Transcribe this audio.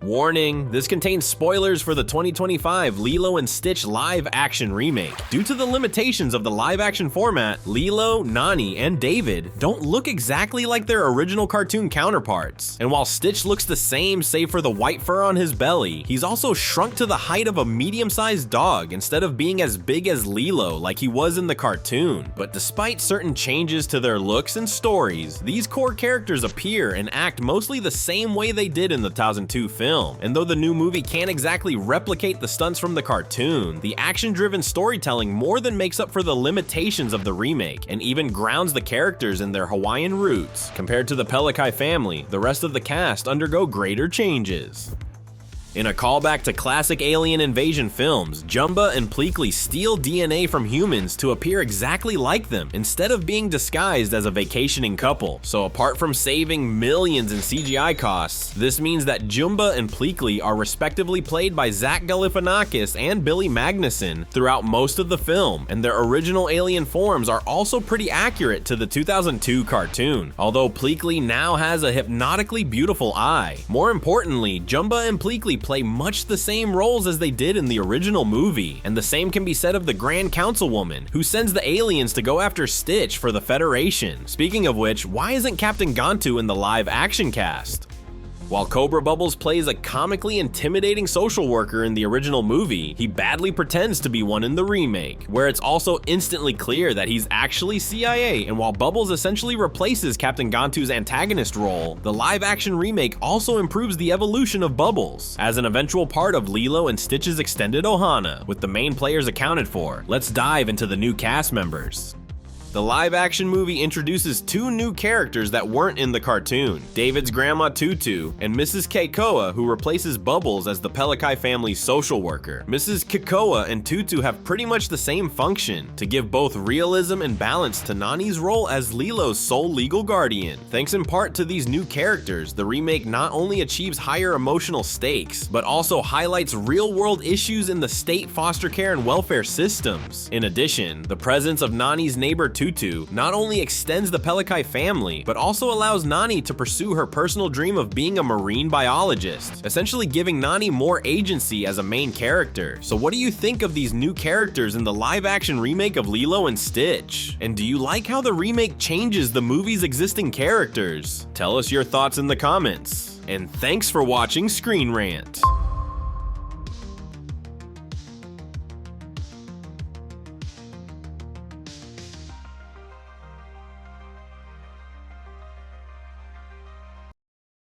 Warning, this contains spoilers for the 2025 Lilo and Stitch live-action remake. Due to the limitations of the live-action format, Lilo, Nani, and David don't look exactly like their original cartoon counterparts. And while Stitch looks the same save for the white fur on his belly, he's also shrunk to the height of a medium-sized dog instead of being as big as Lilo like he was in the cartoon. But despite certain changes to their looks and stories, these core characters appear and act mostly the same way they did in the 2002 film. And though the new movie can't exactly replicate the stunts from the cartoon, the action-driven storytelling more than makes up for the limitations of the remake, and even grounds the characters in their Hawaiian roots. Compared to the Plekeley family, the rest of the cast undergo greater changes. In a callback to classic alien invasion films, Jumba and Pleakley steal DNA from humans to appear exactly like them, instead of being disguised as a vacationing couple. So apart from saving millions in CGI costs, this means that Jumba and Pleakley are respectively played by Galifianakis and Billy Magnussen throughout most of the film, and their original alien forms are also pretty accurate to the 2002 cartoon, although Pleakley now has a hypnotically beautiful eye. More importantly, Jumba and Pleakley play much the same roles as they did in the original movie, and the same can be said of the Grand Councilwoman, who sends the aliens to go after Stitch for the Federation. Speaking of which, why isn't Captain Gantu in the live action cast? While Cobra Bubbles plays a comically intimidating social worker in the original movie, he badly pretends to be one in the remake, where it's also instantly clear that he's actually CIA, and while Bubbles essentially replaces Captain Gantu's antagonist role, the live-action remake also improves the evolution of Bubbles, as an eventual part of Lilo and Stitch's extended ohana, with the main players accounted for. Let's dive into the new cast members. The live-action movie introduces two new characters that weren't in the cartoon, David's grandma Tutu and Mrs. Kekoa, who replaces Bubbles as the Plekeley family's social worker. Mrs. Kekoa and Tutu have pretty much the same function, to give both realism and balance to Nani's role as Lilo's sole legal guardian. Thanks in part to these new characters, the remake not only achieves higher emotional stakes, but also highlights real-world issues in the state foster care and welfare systems. In addition, the presence of Nani's neighbor Tutu not only extends the Plekeley family, but also allows Nani to pursue her personal dream of being a marine biologist, essentially giving Nani more agency as a main character. So what do you think of these new characters in the live-action remake of Lilo and Stitch? And do you like how the remake changes the movie's existing characters? Tell us your thoughts in the comments. And thanks for watching ScreenRant.